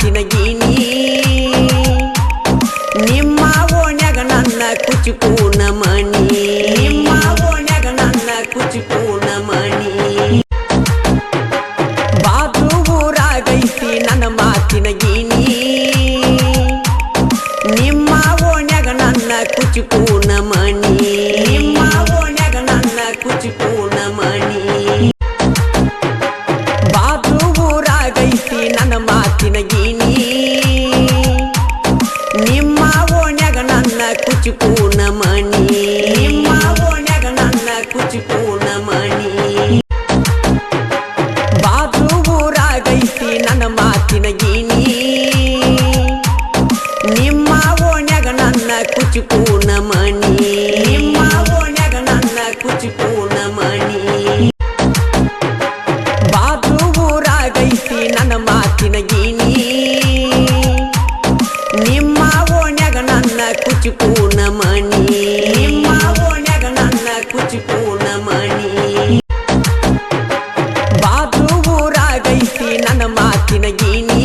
ಮಾತಿನ ಗೀನಿ ನಿಮ್ಮ ಓಣ್ಯಾಗ ನನ್ನ ಕುಚುಕೂನ ಮಣಿ ನಿಮ್ಮ ಓಣ್ಯಾಗ ನನ್ನ ಕುಚುಕೂನ ಮಣಿ ಬಾಜು ಊರಾಗೈತಿ ನನ್ನ ಮಾತಿನ ಗೀನಿ ನಿಮ್ಮ ಓಣ್ಯಾಗ ನನ್ನ ಕುಚುಕೂನ ಮಣಿ ನಿಮ್ಮ ಓಣ್ಯಾಗ ನನ್ನ ಕುಚುಕೂನ ಮಣಿ ಬಾಜು ಊರಾಗೈತಿ ನನ್ನ ಮಾತಿನ ಗೀನಿ ನಿಮ್ಮ ಓಣ್ಯಾಗ ನನ್ನ ಕುಚುಕೂನ ಮಣಿ ನಿಮ್ಮ ಓಣ್ಯಾಗ ನನ್ನ ಕುಚುಕೂನ ಮಣಿ ಬಾಜು ಊರಾಗೈತಿ ನನ್ನ ಮಾತಿನ ಗೀನಿ ನಿಮ್ಮ ಓಣ್ಯಾಗ ನನ್ನ ಕುಚುಕೂನ ಮಣಿ ನಿಮ್ಮ ಓಣ್ಯಾಗ ನನ್ನ ಕುಚುಕೂನ ಮಣಿ ಬಾಜು ಊರಾಗೈತಿ ನನ್ನ ಮಾತಿನ ಗೀನಿ ನಿಮ್ಮ ಓಣ್ಯಾಗ ನನ್ನ ಕುಚುಕೂನ ಮಣಿ ನಿಮ್ಮ ಓಣ್ಯಾಗ ನನ್ನ ಕುಚುಕೂನ ಮಣಿ ಬಾಜು ಊರಾಗೈತಿ ನನ್ನ ಮಾತಿನ ಗೀನಿ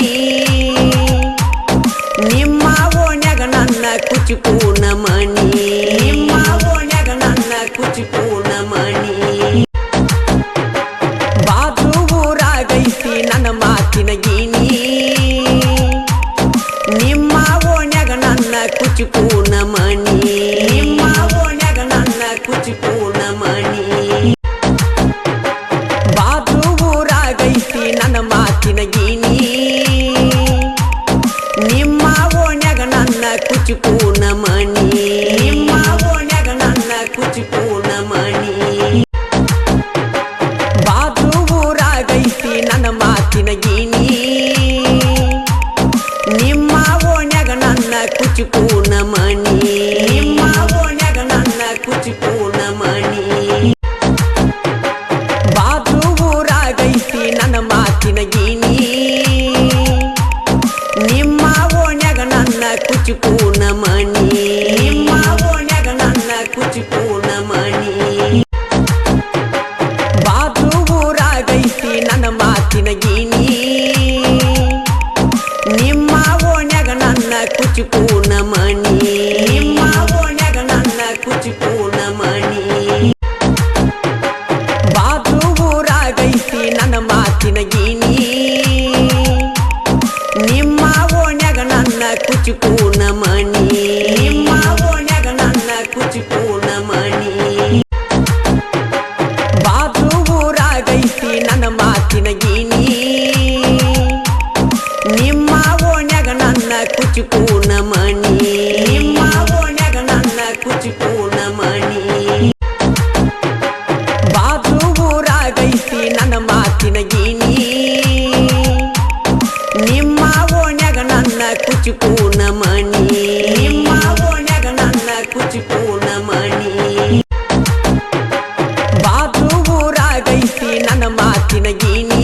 ನಿಮ್ಮ ಓಣ್ಯಾಗ ನನ್ನ ಕುಚುಕೂನ ಮಣಿ ನಿಮ್ಮ ಓಣ್ಯಾಗ ನನ್ನ ಕುಚುಕೂನ ಮಣಿ ಬಾಜು ಊರಾಗೈತಿ ನನ್ನ ಮಾತಿನ ಗೀನಿ ನಿಮ್ಮ ಓಣ್ಯಾಗ ನನ್ನ ಕುಚುಕೂನ ಮಣಿ ನಿಮ್ಮ ಓಣ್ಯಾಗ ನನ್ನ ಕುಚುಕೂನ ಮಣಿ ಬಾಜು ಊರಾಗೈತಿ ನನ್ನ ಮಾತಿನ ಗೀನಿ ನಿಮ್ಮ ಓಣ್ಯಾಗ ನನ್ನ ಕುಚುಕೂನ ಮಣಿ ನಿಮ್ಮ ಓಣ್ಯಾಗ ನನ್ನ ಕುಚುಕೂನ ಮಣಿ ಬಾಜು ಊರಾಗೈತಿ ನನ್ನ ಮಾತಿನ ಗೀನಿ ನಿಮ್ಮ ಓಣ್ಯಾಗ ನನ್ನ ಕುಚುಕೂನ ಮಣಿ ನಿಮ್ಮ ಓಣ್ಯಾಗ ನನ್ನ ಕುಚುಕೂನ ಮಣಿ ಬಾಜು ಊರಾಗೈತಿ ನನ್ನ ಮಾತಿನ ಗೀನಿ ನಿಮ್ಮ ಓಣ್ಯಾಗ ನನ್ನ ಕುಚುಕೂನ ಮಣಿ ನಿಮ್ಮ ಓಣ್ಯಾಗ ನನ್ನ ಕುಚುಕೂನ ಮಣಿ ಬಾಜು ಊರಾಗೈತಿ ನನ್ನ ಮಾತಿನ ಗೀನಿ ನಿಮ್ಮ ಓಣ್ಯಾಗ ನನ್ನ ಕುಚುಕೂನ ಮಣಿ ನಿಮ್ಮ ಓಣ್ಯಾಗ ನನ್ನ ಕುಚುಕೂನ ಮಣಿ ಬಾಜು ಊರಾಗೈತಿ ನನ್ನ ಮಾತಿನ ಗೀನಿ ನಿಮ್ಮ ಓಣ್ಯಾಗ ನನ್ನ ಕುಚುಕೂನ ಮಣಿ ನಿಮ್ಮ ಓಣ್ಯಾಗ ನನ್ನ ಕುಚುಕೂನ ಮಣಿ ಬಾಜು ಊರಾಗೈತಿ ನನ್ನ ಮಾತಿನ ಗೀನಿ ನಿಮ್ಮ ಓಣ್ಯಾಗ ನನ್ನ ಕುಚುಕೂನ ಮಣಿ ನಿಮ್ಮ ಓಣ್ಯಾಗ ನನ್ನ ಕುಚುಕೂನ ಮಣಿ ಬಾಜು ಊರಾಗೈತಿ ನನ್ನ ಮಾತಿನ ಗೀನಿ ನಿಮ್ಮ ಓಣ್ಯಾಗ ನನ್ನ ಕುಚುಕೂನ ಮಣಿ ನಿಮ್ಮ ಓಣ್ಯಾಗ ನನ್ನ ಕುಚುಕೂನ ಮಣಿ ಬಾಜು ಊರಾಗೈತಿ ನನ್ನ ಮಾತಿನ ಗೀನಿ